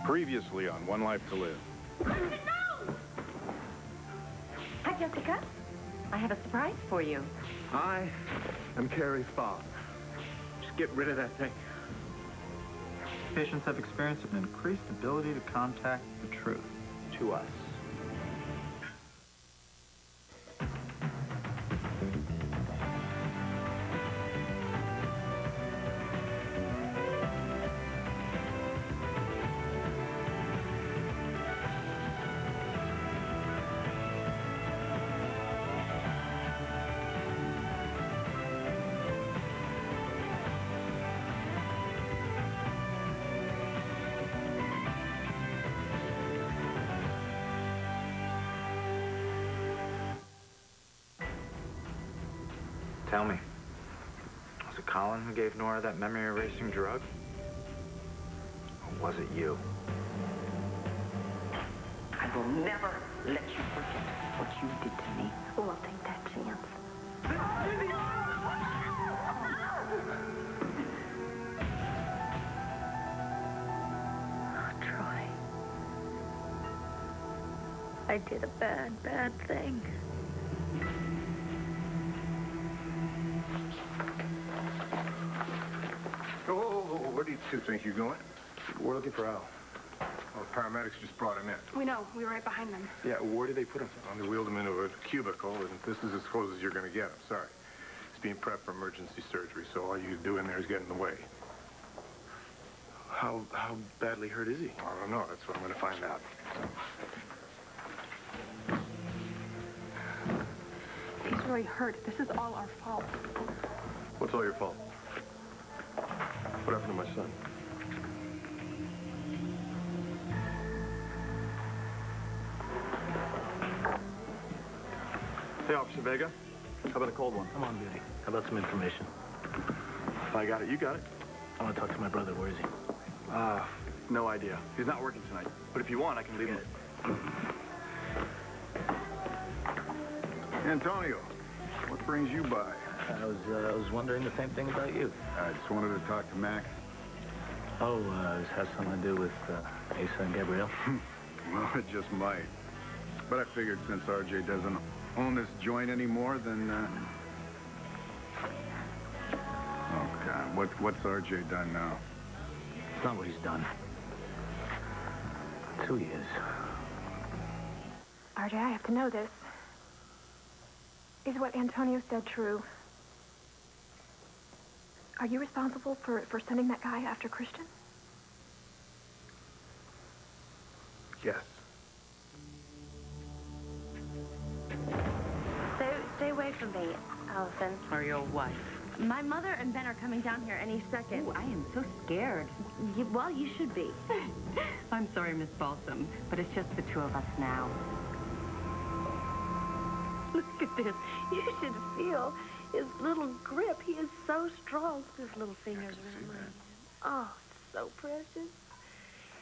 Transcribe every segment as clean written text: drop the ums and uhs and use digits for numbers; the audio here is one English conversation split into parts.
Previously on One Life to Live. No! Hi, Jessica. I have a surprise for you. I am Carrie's father. Just get rid of that thing. Patients have experienced an increased ability to contact the truth. To us. Tell me, was it Colin who gave Nora that memory-erasing drug? Or was it you? I will never let you forget what you did to me. Oh, I'll take that chance. Oh, Troy. I did a bad, bad thing. Where do you two think you're going? We're looking for Al. Well, the paramedics just brought him in. We know. We were right behind them. Yeah, where did they put him? They wheeled him into a cubicle, and this is as close as you're going to get him. Sorry. He's being prepped for emergency surgery, so all you can do in there is get in the way. How badly hurt is he? I don't know. That's what I'm going to find out. He's really hurt. This is all our fault. What's all your fault? What happened to my son? Hey, Officer Vega. How about a cold one? Come on, Beauty. How about some information? I got it. You got it? I want to talk to my brother. Where is he? No idea. He's not working tonight. But if you want, I can leave him. Antonio, what brings you by? I was wondering the same thing about you. I just wanted to talk to Max. Oh, this has something to do with Asa and Gabrielle? Well, it just might. But I figured since RJ doesn't own this joint anymore, then, Oh, God. What's RJ done now? It's not what he's done. It's who he is. RJ, I have to know this. Is what Antonio said true? Are you responsible for sending that guy after Christian? Yes. Stay away from me, Allison. Or your wife. My mother and Ben are coming down here any second. Ooh, I am so scared. Well, you should be. I'm sorry, Miss Balsam, but it's just the two of us now. Look at this. You should feel his little grip. He is so strong. His little fingers around mine. Oh, it's so precious.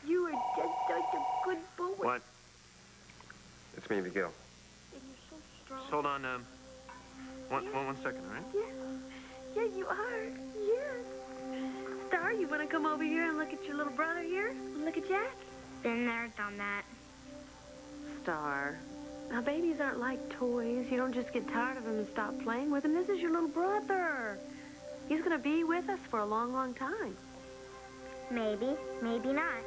You are just such a good boy. What? It's me, Miguel. And you're so strong. Just hold on, one second, all right? Yeah. Yeah, you are. Yes. Star, you want to come over here and look at your little brother here? Look at Jack? Been there, done that. Star. Now, babies aren't like toys. You don't just get tired of them and stop playing with them. This is your little brother. He's going to be with us for a long, long time. Maybe, maybe not.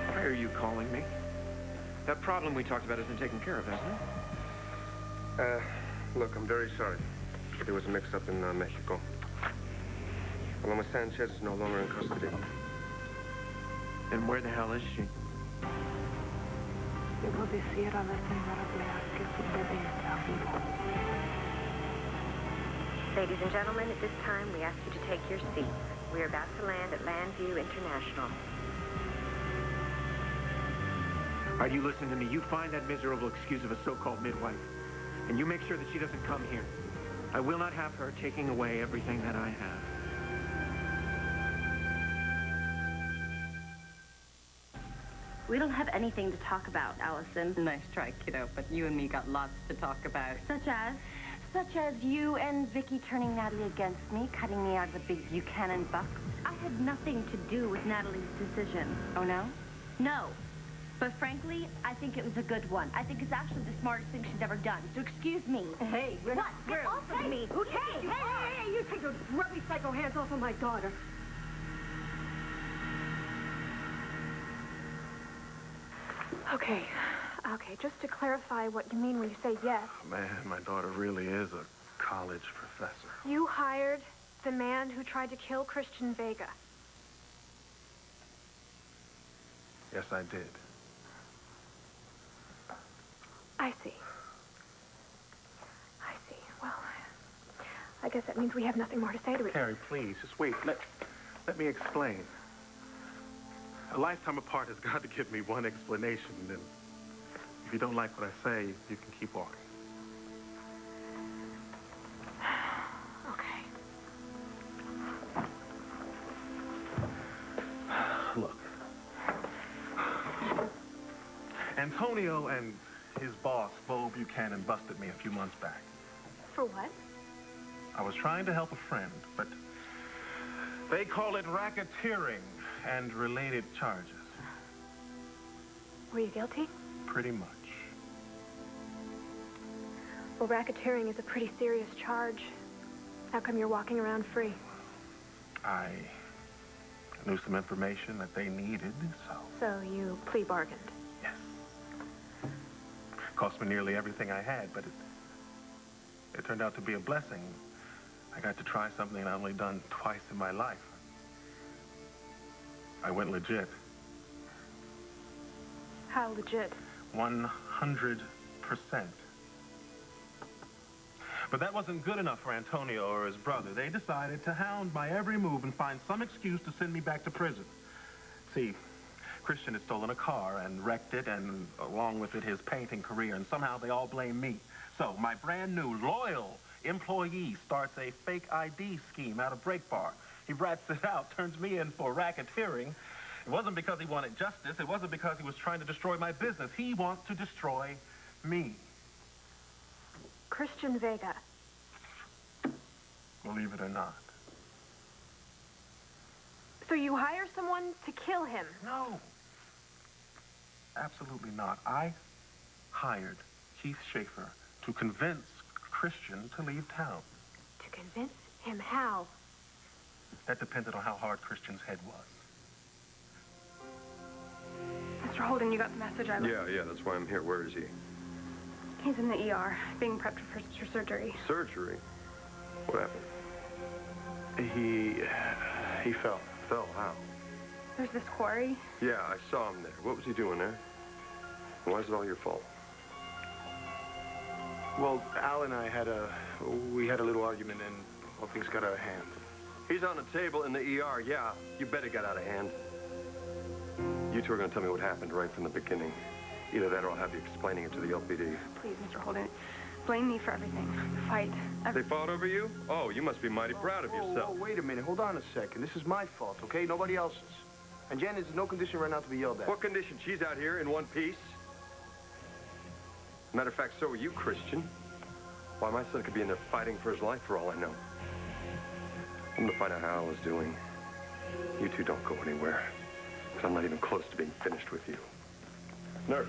Why are you calling me? That problem we talked about isn't taken care of, hasn't it? Look, I'm very sorry. There was a mix-up in Mexico. Paloma Sanchez is no longer in custody. And where the hell is she? Debo decir a la señora Blair que su bebé está vivo. Ladies and gentlemen, at this time, we ask you to take your seats. We are about to land at Landview International. All right, you listen to me. You find that miserable excuse of a so-called midwife, and you make sure that she doesn't come here. I will not have her taking away everything that I have. We don't have anything to talk about, Allison. Nice try, kiddo, but you and me got lots to talk about. Such as? Such as you and Vicky turning Natalie against me, cutting me out of the big Buchanan bucks. I had nothing to do with Natalie's decision. Oh, no? No. But frankly, I think it was a good one. I think it's actually the smartest thing she's ever done. So excuse me. Hey, we're What? not Get off of me. Who Hey, you take those grubby psycho hands off of my daughter. Okay, just to clarify what you mean when you say yes. Man, my daughter really is a college professor. You hired the man who tried to kill Christian Vega. Yes, I did. I see. Well, I guess that means we have nothing more to say to each other. Carrie, please, just wait. Let me explain. A lifetime apart has got to give me one explanation, and if you don't like what I say, you can keep walking. Okay. Look. Antonio and his boss, Bo Buchanan, busted me a few months back. For what? I was trying to help a friend, but they call it racketeering and related charges. Were you guilty? Pretty much. Well, racketeering is a pretty serious charge. How come you're walking around free? I knew some information that they needed, so... So you plea bargained? Yes. Cost me nearly everything I had, but it turned out to be a blessing. I got to try something I've only done twice in my life. I went legit. How legit? 100%. But that wasn't good enough for Antonio or his brother. They decided to hound my every move and find some excuse to send me back to prison. See, Christian had stolen a car and wrecked it, and along with it, his painting career, and somehow they all blame me. So my brand new, loyal employee starts a fake ID scheme out of Break Bar. He rats it out, turns me in for racketeering. It wasn't because he wanted justice. It wasn't because he was trying to destroy my business. He wants to destroy me. Christian Vega. Believe it or not. So you hire someone to kill him? No. Absolutely not. I hired Keith Schaefer to convince Christian to leave town. To convince him how? That depended on how hard Christian's head was. Mr. Holden, you got the message I left? Yeah, that's why I'm here. Where is he? He's in the ER, being prepped for surgery. Surgery? What happened? He fell. Fell? How? There's this quarry. Yeah, I saw him there. What was he doing there? Why is it all your fault? Well, Al and I had a little argument, and well, things got out of hand. He's on the table in the ER. Yeah, you bet it got out of hand. You two are going to tell me what happened right from the beginning. Either that or I'll have you explaining it to the LPD. Please, Mr. Holden, blame me for everything. The fight. They fought over you? Oh, you must be mighty proud of yourself. Whoa, wait a minute. Hold on a second. This is my fault, okay? Nobody else's. And Jen is in no condition right now to be yelled at. What condition? She's out here in one piece. Matter of fact, so are you, Christian. Why, my son could be in there fighting for his life for all I know. I'm going to find out how Al is doing. You two don't go anywhere. Because I'm not even close to being finished with you. Nurse.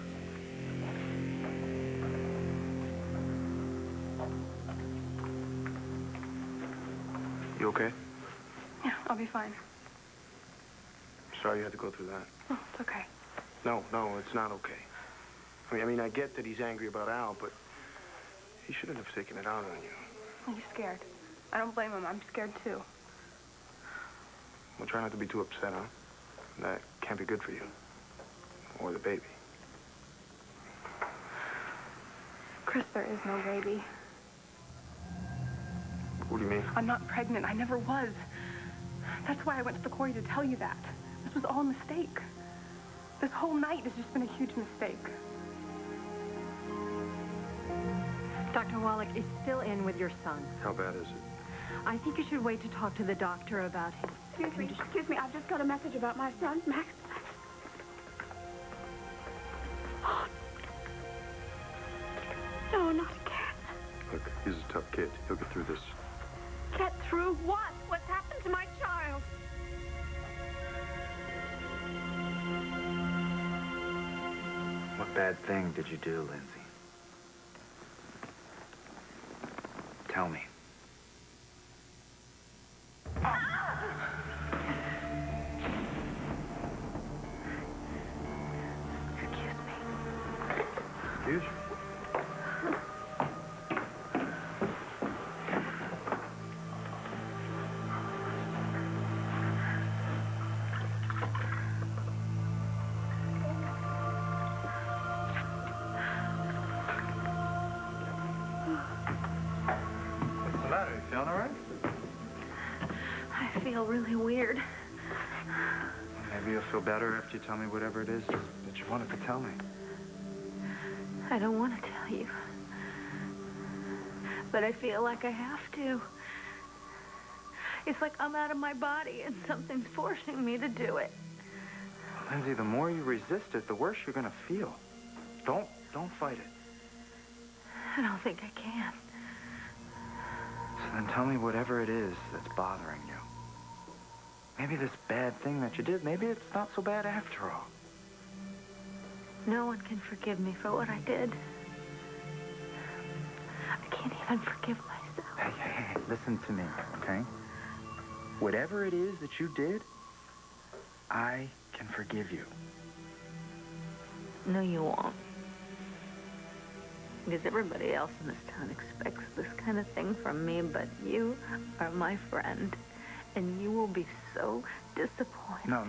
You okay? Yeah, I'll be fine. Sorry you had to go through that. Oh, it's okay. No, it's not okay. I mean, I get that he's angry about Al, but he shouldn't have taken it out on you. He's scared. I don't blame him. I'm scared, too. Well, try not to be too upset, huh? That can't be good for you. Or the baby. Chris, there is no baby. What do you mean? I'm not pregnant. I never was. That's why I went to the quarry to tell you that. This was all a mistake. This whole night has just been a huge mistake. Dr. Wallach is still in with your son. How bad is it? I think you should wait to talk to the doctor about his Excuse me. I've just got a message about my son, Max. No, not again. Look, He's a tough kid. He'll get through this. Get through what? What's happened to my child? What bad thing did you do, Lindsay? Tell me. Excuse me. Excuse you. What's the matter? You feeling all right? I feel really weird. Maybe you'll feel better after you tell me whatever it is that you wanted to tell me. I don't want to tell you. But I feel like I have to. It's like I'm out of my body and something's forcing me to do it. Lindsay, the more you resist it, the worse you're gonna feel. Don't fight it. I don't think I can. So then tell me whatever it is that's bothering you. Maybe this bad thing that you did, maybe it's not so bad after all. No one can forgive me for what I did. I can't even forgive myself. Hey, listen to me, okay? Whatever it is that you did, I can forgive you. No, you won't. Because everybody else in this town expects this kind of thing from me, but you are my friend. And you will be so disappointed. No,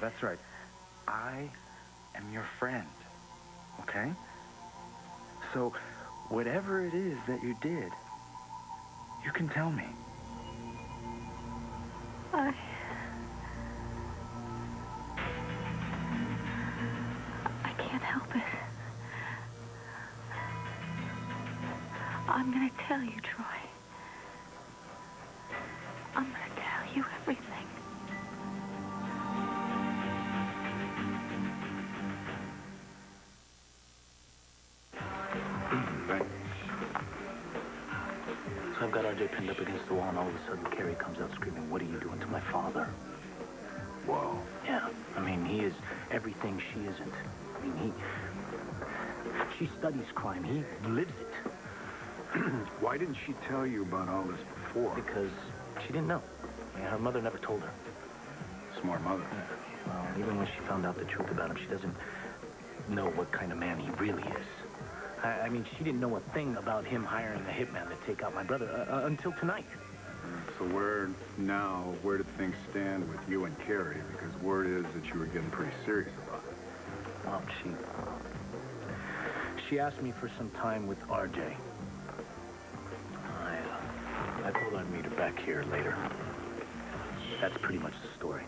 that's right. I am your friend, okay? So, whatever it is that you did, you can tell me. I can't help it. I'm gonna tell you, Troy. I'm gonna tell you everything. So I've got RJ pinned up against the wall, and all of a sudden Carrie comes out screaming, "What are you doing to my father?" Whoa. Yeah, I mean, he is everything she isn't. I mean, she studies crime. He lives it. Why didn't she tell you about all this before? Because she didn't know. Yeah, her mother never told her. Smart mother. Well, even when she found out the truth about him, she doesn't know what kind of man he really is. I mean, she didn't know a thing about him hiring a hitman to take out my brother until tonight. So where did things stand with you and Carrie? Because word is that you were getting pretty serious about it. Well, she asked me for some time with RJ. I told her I'd meet her back here later. That's pretty much the story.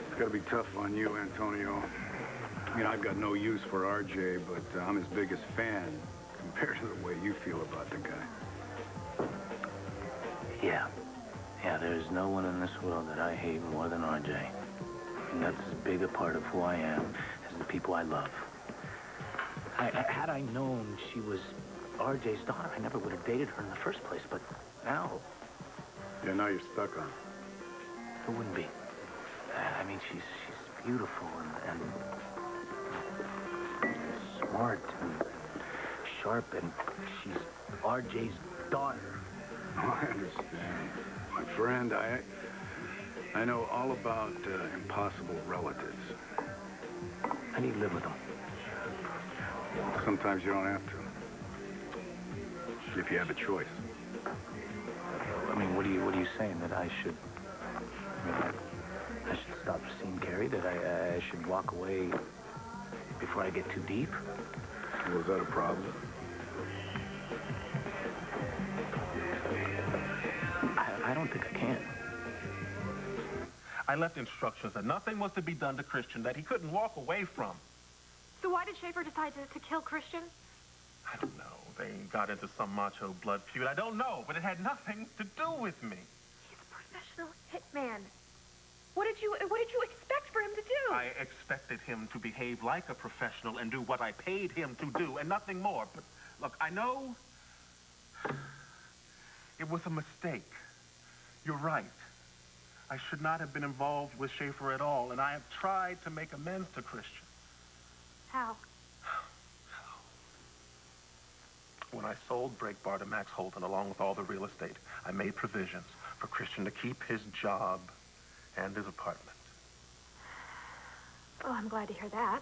It's gotta be tough on you, Antonio. I mean, I've got no use for RJ, but I'm his biggest fan compared to the way you feel about the guy. Yeah, there's no one in this world that I hate more than RJ. And that's as big a part of who I am as the people I love. Had I known she was RJ's daughter, I never would have dated her in the first place, but now... Yeah, now you're stuck on it. It wouldn't be. I mean, she's beautiful and smart and sharp, and she's RJ's daughter. Oh, I understand. My friend, I know all about impossible relatives. How do you live with them? Sometimes you don't have to. If you have a choice. I mean, what are you saying? That I should... I should stop seeing Carrie? That I should walk away before I get too deep? Well, is that a problem? I don't think I can. I left instructions that nothing was to be done to Christian that he couldn't walk away from. So why did Schaefer decide to kill Christian? I don't know. They got into some macho blood feud. I don't know, but it had nothing to do with me. He's a professional hitman. What did you expect for him to do? I expected him to behave like a professional and do what I paid him to do and nothing more. But look, I know it was a mistake. You're right. I should not have been involved with Schaefer at all, and I have tried to make amends to Christian. How? When I sold Break Bar to Max Holden along with all the real estate, I made provisions for Christian to keep his job and his apartment. Oh, I'm glad to hear that.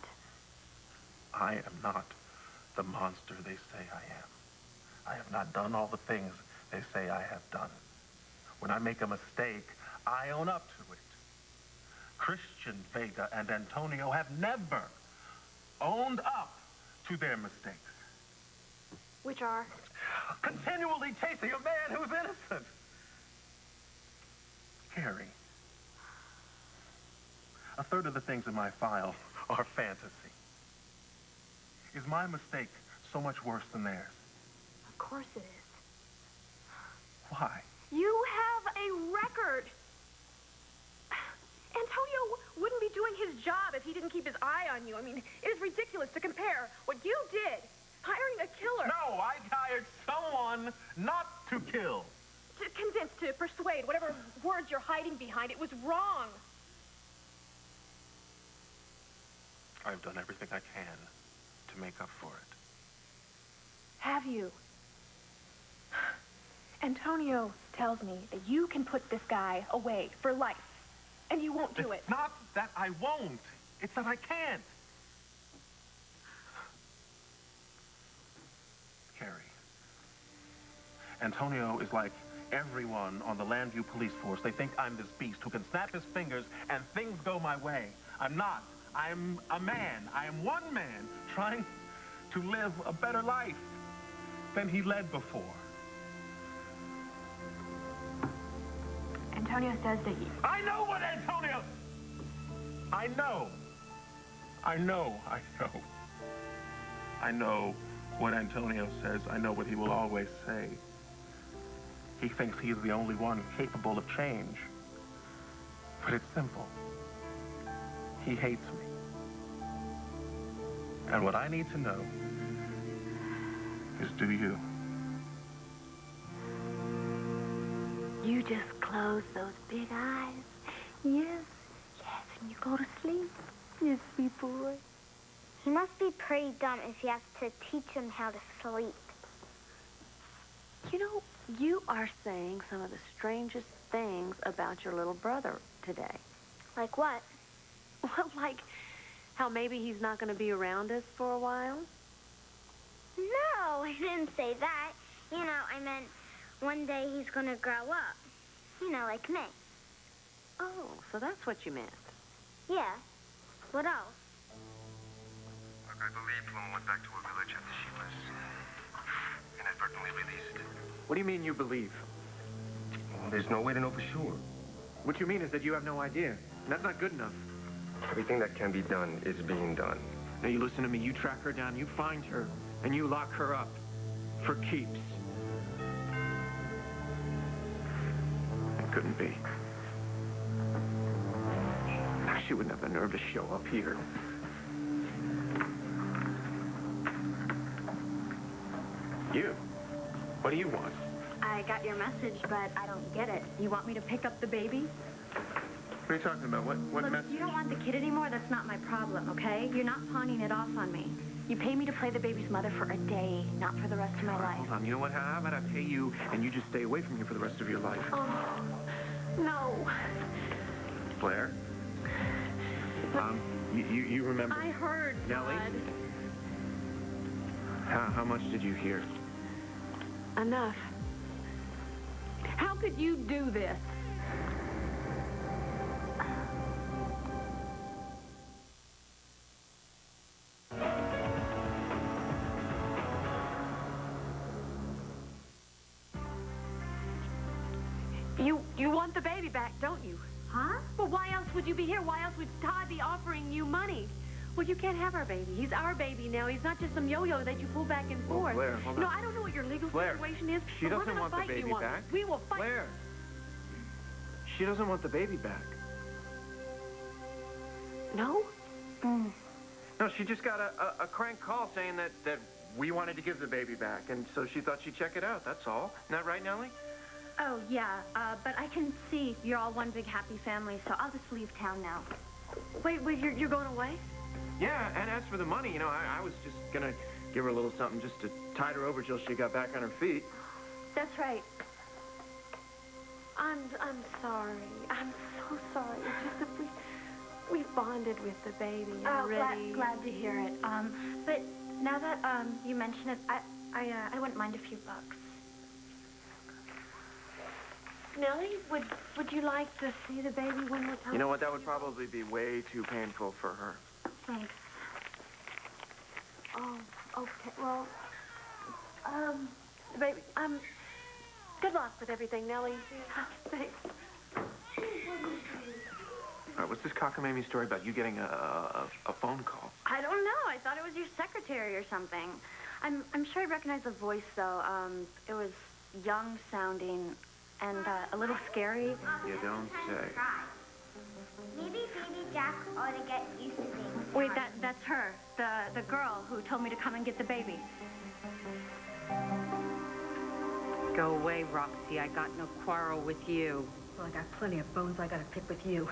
I am not the monster they say I am. I have not done all the things they say I have done. When I make a mistake, I own up to it. Christian Vega and Antonio have never owned up to their mistakes. Which are? Continually chasing a man who's innocent. Carrie, a third of the things in my file are fantasy. Is my mistake so much worse than theirs? Of course it is. Why? You have a record. Antonio wouldn't be doing his job if he didn't keep his eye on you. I mean, it is ridiculous to compare what you did, hiring a killer. No, I hired someone not to kill. To convince, to persuade, whatever words you're hiding behind, it was wrong. I've done everything I can to make up for it. Have you? Antonio tells me that you can put this guy away for life, and you won't do it. It's not that I won't. It's that I can't. Carrie, Antonio is like everyone on the Landview police force. They think I'm this beast who can snap his fingers and things go my way. I'm not. I'm a man. I am one man trying to live a better life than he led before. Antonio says that he... I know what Antonio... I know. I know what Antonio says. I know what he will always say. He thinks he is the only one capable of change. But it's simple. He hates me. And what I need to know is, do you? You just close those big eyes. Yes, and you go to sleep. Yes, sweet boy. He must be pretty dumb if he has to teach him how to sleep. You know, you are saying some of the strangest things about your little brother today. Like what? Well, like how maybe he's not going to be around us for a while. No, I didn't say that. You know, I meant one day he's going to grow up. You know, like me. Oh, so that's what you meant. Yeah. What else? Look, I believe Plum went back to her village after she was inadvertently released. What do you mean you believe? Well, there's no way to know for sure. What you mean is that you have no idea. And that's not good enough. Everything that can be done is being done. Now, you listen to me. You track her down, you find her, and you lock her up. For keeps. It couldn't be. She wouldn't have the nerve to show up here. You? What do you want? I got your message, but I don't get it. You want me to pick up the baby? What are you talking about? What Look, message? you don't want the kid anymore, that's not my problem, okay? You're not pawning it off on me. You pay me to play the baby's mother for a day, not for the rest of my life. Hold on. You know what? How about I pay you and you just stay away from here for the rest of your life? Oh, no. Blair? You remember? I heard, Nellie? Bud. How much did you hear? Enough. How could you do this? You want the baby back, don't you? Huh? Well, why else would you be here? Why else would Todd be offering you money? Well, you can't have our baby. He's our baby now. He's not just some yo-yo that you pull back and forth. Blair, hold on. No, I don't know what your legal Blair, situation is. she but we're doesn't gonna want the fight baby you on back. this. We will fight. Blair, she doesn't want the baby back. No? No, she just got a crank call saying that we wanted to give the baby back, and so she thought she'd check it out, that's all. Isn't that right, Nellie? Oh, yeah, but I can see you're all one big happy family, so I'll just leave town now. Wait, you're going away? Yeah, and as for the money, you know, I was just gonna give her a little something just to tide her over till she got back on her feet. That's right. I'm sorry. I'm so sorry. It's just that we've bonded with the baby already. Glad to hear it. But now that you mention it, I wouldn't mind a few bucks. Nellie, would you like to see the baby one more time? You know what? That would probably be way too painful for her. Thanks. Oh, okay. Well, baby, good luck with everything, Nellie. Thanks. All right, what's this cockamamie story about you getting a phone call? I don't know. I thought it was your secretary or something. I'm sure I recognize the voice, though. It was young sounding and a little scary. You don't say. Maybe baby Jack ought to get used to things. Wait, that's her. The girl who told me to come and get the baby. Go away, Roxy. I got no quarrel with you. Well, I got plenty of bones I gotta pick with you.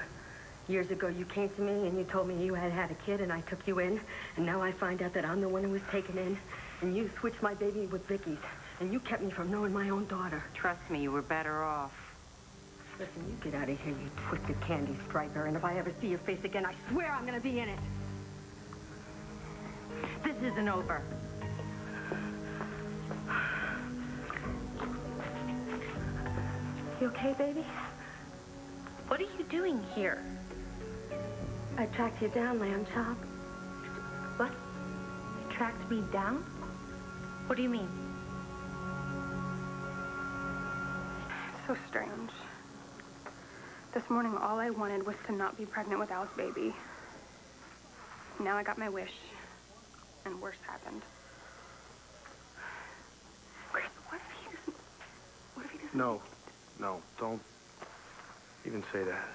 Years ago, you came to me and you told me you had had a kid and I took you in. And now I find out that I'm the one who was taken in. And you switched my baby with Vicky's. And you kept me from knowing my own daughter. Trust me, you were better off. Listen, you get out of here, you twisted candy striper. And if I ever see your face again, I swear I'm gonna be in it. This isn't over. You okay, baby? What are you doing here? I tracked you down, lamb chop. What? You tracked me down? What do you mean? So strange. This morning, all I wanted was to not be pregnant with Al's baby. Now I got my wish, and worse happened. Chris, what if he doesn't... No, don't even say that.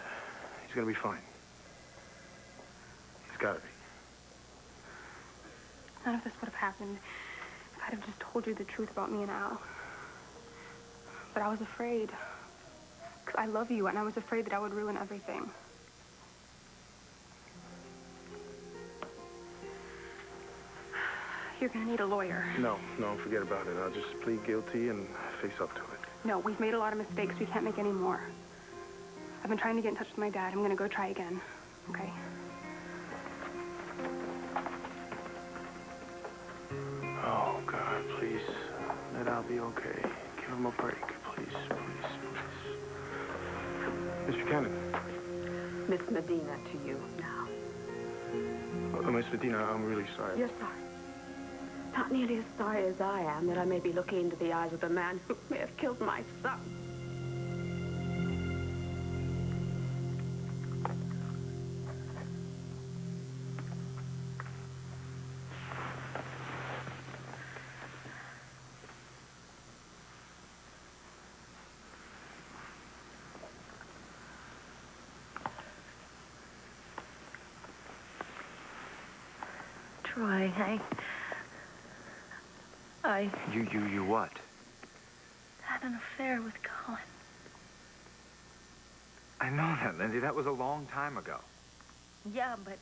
He's gonna be fine. He's gotta be. None of this would have happened if I'd have just told you the truth about me and Al. But I was afraid. Because I love you, and I was afraid that I would ruin everything. You're gonna need a lawyer. No, forget about it. I'll just plead guilty and face up to it. No, we've made a lot of mistakes. We can't make any more. I've been trying to get in touch with my dad. I'm gonna go try again, okay? Oh, God, please. Let Al be okay. Give him a break. Please. Mr. Cannon. Miss Medina to you now. Miss Medina, I'm really sorry. You're sorry. Not nearly as sorry as I am that I may be looking into the eyes of the man who may have killed my son. Troy, You what? had an affair with Colin. I know that, Lindsay. That was a long time ago. Yeah, but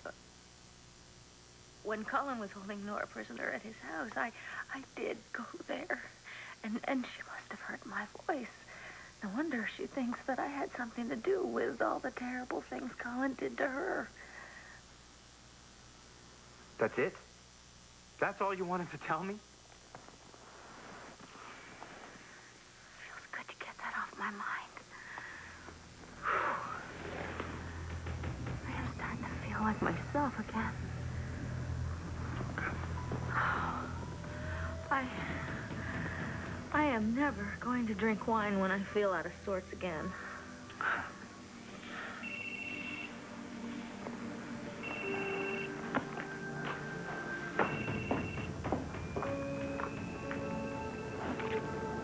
when Colin was holding Nora prisoner at his house, I did go there. And she must have heard my voice. No wonder she thinks that I had something to do with all the terrible things Colin did to her. That's it? That's all you wanted to tell me? Feels good to get that off my mind. I am starting to feel like myself again. I am never going to drink wine when I feel out of sorts again.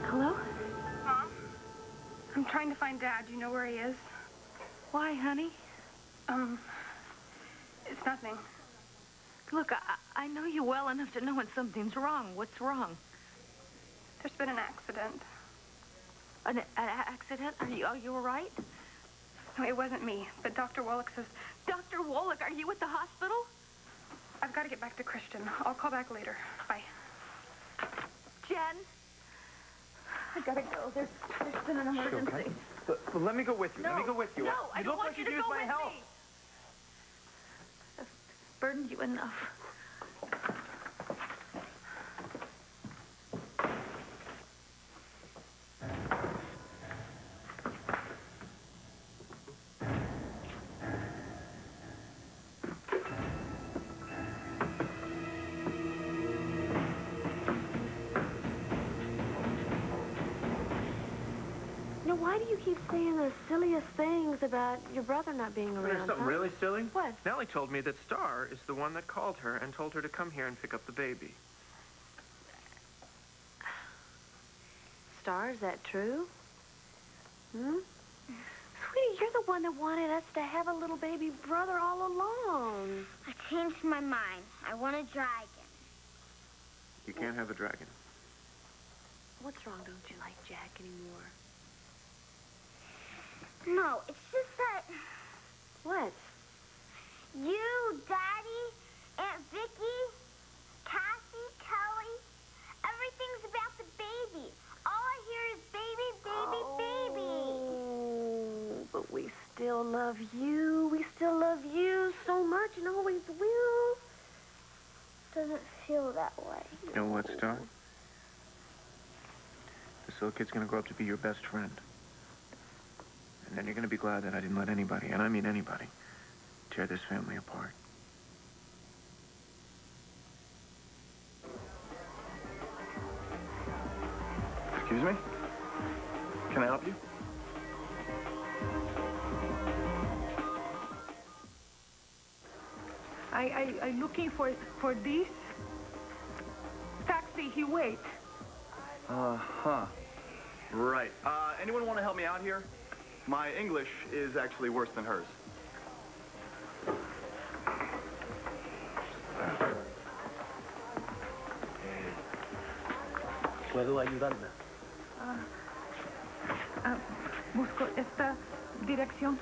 Hello? Mom? I'm trying to find Dad. Do you know where he is? Why, honey? It's nothing. Look, I know you well enough to know when something's wrong. What's wrong? There's been an accident. An accident? Are you all right? No, it wasn't me, but Dr. Wallach says... Dr. Wallach, are you at the hospital? I've got to get back to Christian. I'll call back later. Bye. Jen? I gotta go. There's been an emergency. Okay. But let me go with you. No, Let me go with you. No, I don't look want like you to use go my with help. me. I've burdened you enough. Why do you keep saying the silliest things about your brother not being around? There's something really silly. What? Nellie told me that Star is the one that called her and told her to come here and pick up the baby. Star, is that true? Sweetie, you're the one that wanted us to have a little baby brother all along. I changed my mind. I want a dragon. You can't have a dragon. What's wrong? Don't you like Jack anymore? No, it's just that... What? You, Daddy, Aunt Vicky, Cassie, Kelly, everything's about the baby. All I hear is baby, baby, baby. But we still love you. We still love you so much and always will. Doesn't feel that way. You know what, Star? This little kid's gonna grow up to be your best friend. And then you're gonna be glad that I didn't let anybody, and I mean anybody, tear this family apart. Excuse me? Can I help you? I looking for this taxi. He wait. Uh-huh. Right. Anyone want to help me out here? My English is actually worse than hers. ¿Puedo ayudarla? Busco esta dirección.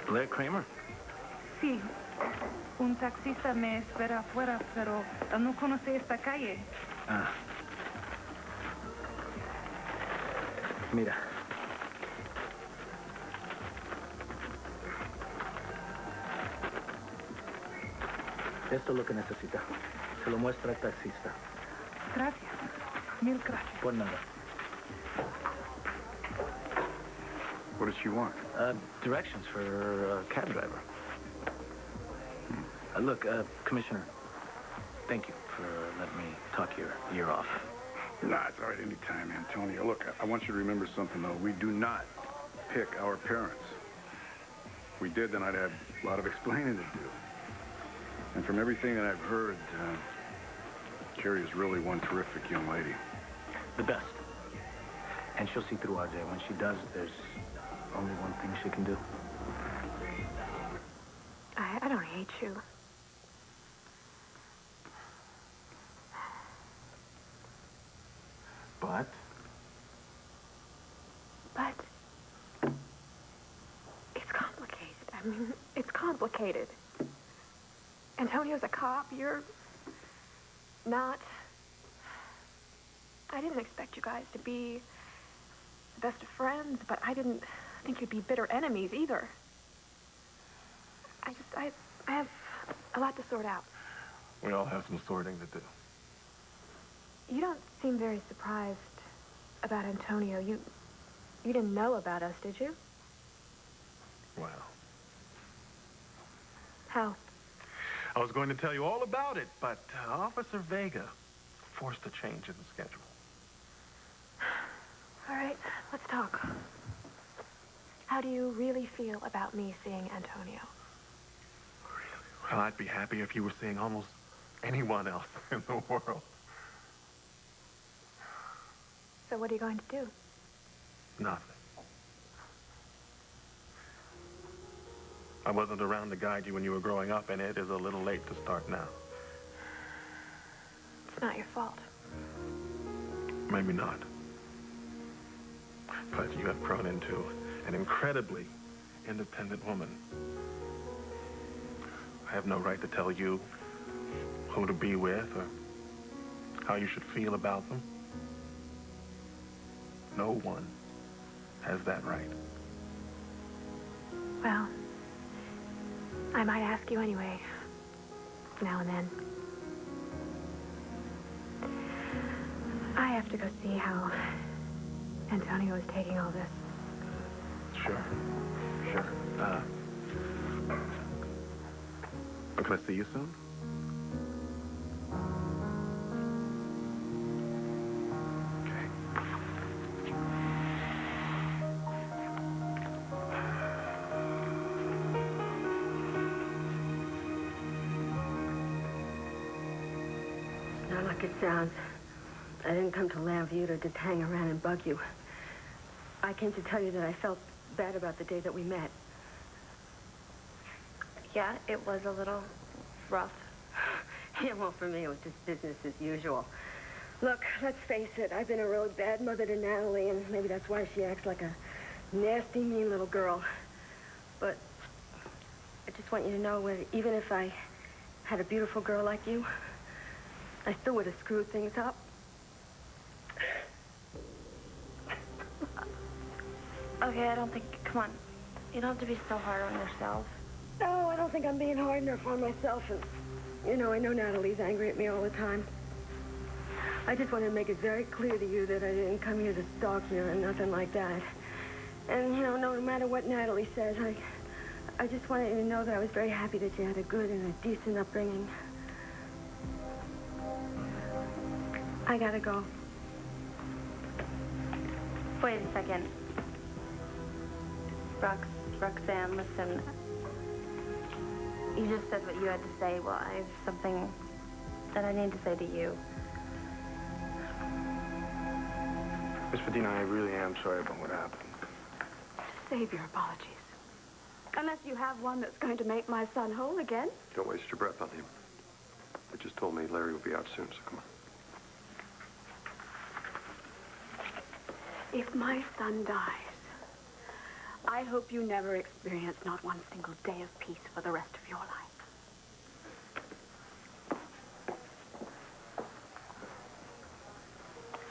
Blair Kramer? Sí. Un taxista me espera afuera, pero no conoce esta calle. Ah. Mira. Esto es lo que necesita. Se lo muestra al taxista. Gracias. Mil gracias. Por nada. What does she want? Directions for a cab driver. Look, Commissioner, thank you for letting me talk your ear off. Nah, it's all right anytime, Antonio. Look, I want you to remember something, though. We do not pick our parents. If we did, then I'd have a lot of explaining to do. And from everything that I've heard, Carrie is really one terrific young lady. The best. And she'll see through RJ. When she does, there's only one thing she can do. I don't hate you. But? But it's complicated. I mean, it's complicated. Antonio's a cop. You're not. I didn't expect you guys to be the best of friends, but I didn't think you'd be bitter enemies either. I have a lot to sort out. We all have some sorting to do. You don't seem very surprised about Antonio. You didn't know about us, did you? Well, How? I was going to tell you all about it, but Officer Vega forced a change in the schedule. All right, let's talk. How do you really feel about me seeing Antonio? Well, I'd be happy if you were seeing almost anyone else in the world. So what are you going to do? Nothing. I wasn't around to guide you when you were growing up, and it is a little late to start now. It's not your fault. Maybe not. But you have grown into an incredibly independent woman. I have no right to tell you who to be with or how you should feel about them. No one has that right. Well, I might ask you anyway, now and then. I have to go see how Antonio is taking all this. Sure. Sure. Can I see you soon? Not like it sounds. I didn't come to Lambview to just hang around and bug you. I came to tell you that I felt bad about the day that we met. Yeah, it was a little rough. Yeah, well, for me, it was just business as usual. Look, let's face it, I've been a really bad mother to Natalie, and maybe that's why she acts like a nasty, mean little girl. But I just want you to know that even if I had a beautiful girl like you, I still would have screwed things up. Okay, I don't think... Come on. You don't have to be so hard on yourself. No, I don't think I'm being hard enough on myself. And, you know, I know Natalie's angry at me all the time. I just wanted to make it very clear to you that I didn't come here to stalk you or nothing like that. And, you know, no matter what Natalie says, I just wanted you to know that I was very happy that you had a good and a decent upbringing. I gotta go. Wait a second. Roxanne, listen. You just said what you had to say. Well, I have something that I need to say to you. Miss Medina, I really am sorry about what happened. Save your apologies. Unless you have one that's going to make my son whole again. Don't waste your breath on him. They just told me Larry will be out soon, so come on. If my son dies, I hope you never experience not one single day of peace for the rest of your life.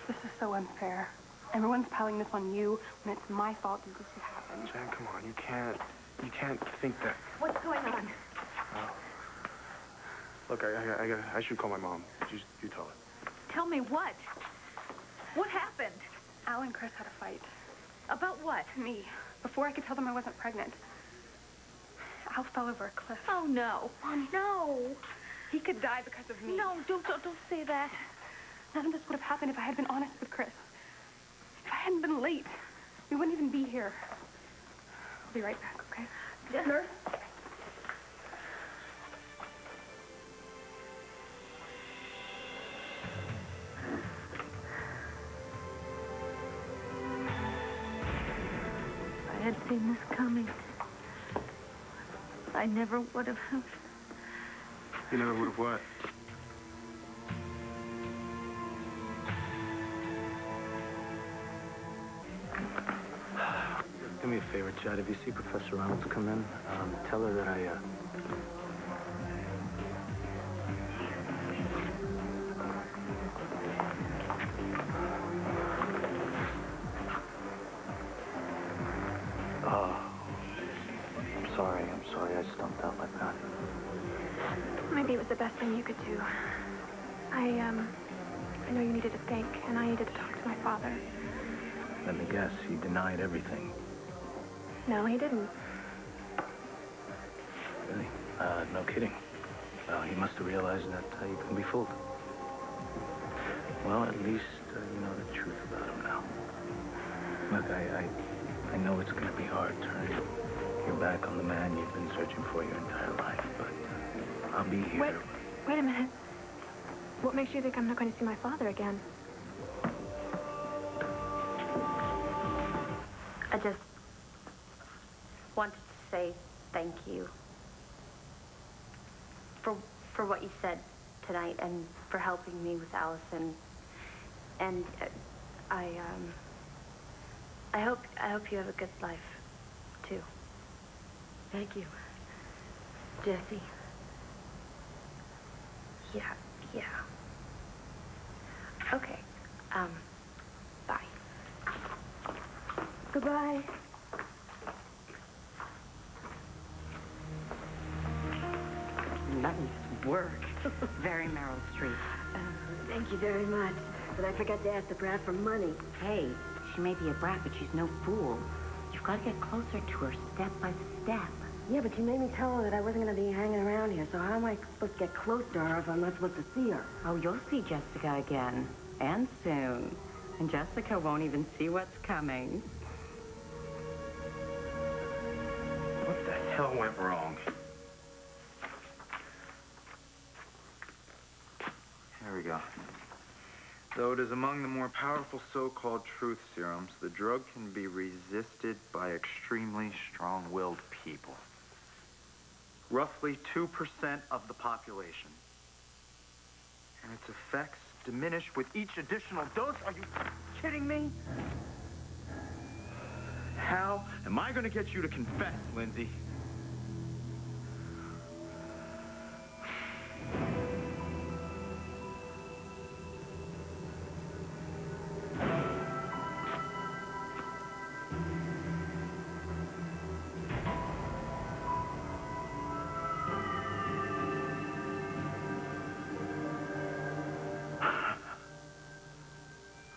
This is so unfair. Everyone's piling this on you when it's my fault that this has happened. Jen, come on, you can't think that. What's going on? Look, I should call my mom. You tell her. Tell me what? What happened? Al and Chris had a fight. About what? Me. Before I could tell them I wasn't pregnant. Al fell over a cliff. Oh, no. Mom, no. He could die because of me. No, don't say that. None of this would have happened if I had been honest with Chris. If I hadn't been late, we wouldn't even be here. I'll be right back, okay? Yes, sir. I had seen this coming. I never would have. You never would have what? Do me a favor, Chad. If you see Professor Reynolds come in, tell her that I, I'm sorry I stumped out like that. Maybe it was the best thing you could do. I know you needed to think, and I needed to talk to my father. Let me guess, he denied everything. No, he didn't. Really? No kidding. Well, he must have realized that he couldn't be fooled. Well, at least you know the truth about him now. Look, I know it's going to be hard turning your back on the man you've been searching for your entire life, but I'll be here. Wait a minute. What makes you think I'm not going to see my father again? I just wanted to say thank you for what you said tonight and for helping me with Allison. And I hope you have a good life, too. Thank you, Jesse. Yeah. Okay. Bye. Goodbye. Nice work. Very Meryl Streep. Thank you very much. But I forgot to ask the brat for money. Hey, she may be a brat, but she's no fool. You've got to get closer to her step by step. Yeah, but you made me tell her that I wasn't going to be hanging around here, so how am I supposed to get close to her if I'm not supposed to see her? Oh, you'll see Jessica again. And soon. And Jessica won't even see what's coming. What the hell went wrong? Here we go. Though it is among the more powerful so-called truth serums, the drug can be resisted by extremely strong-willed people. Roughly 2% of the population. And its effects diminish with each additional dose? Are you kidding me? How am I going to get you to confess, Lindsay?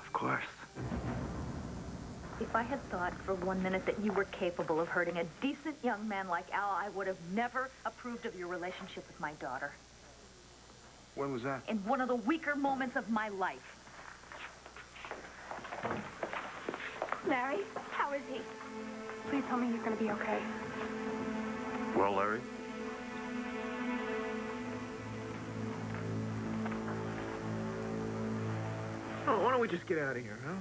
Of course. If I had thought for 1 minute that you were capable of hurting a decent young man like Al, I would have never approved of your relationship with my daughter. When was that? In one of the weaker moments of my life. Larry, how is he? Please tell me he's going to be okay. Well, Larry? Oh, why don't we just get out of here, huh?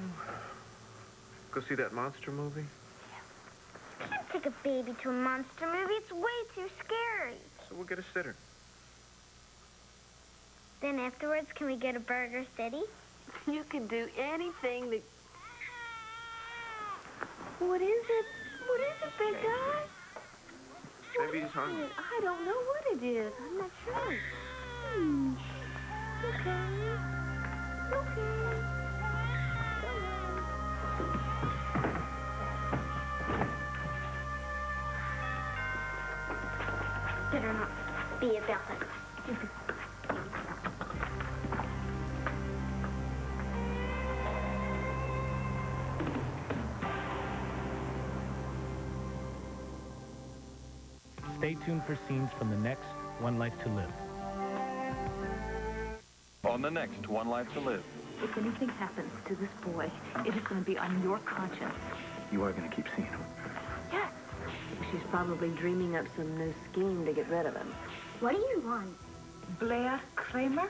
Go see that monster movie? You can't take a baby to a monster movie. It's way too scary. So we'll get a sitter. Then afterwards, can we go to Burger City? You can do anything that... What is it? What is it, big guy? Maybe he's hungry. I don't know what it is. I'm not sure. Okay. Better not be about it. Stay tuned for scenes from the next One Life to Live. On the next One Life to Live. If anything happens to this boy, it is going to be on your conscience. You are going to keep seeing him. Yes. She's probably dreaming up some new scheme to get rid of him. What do you want? Blair Kramer?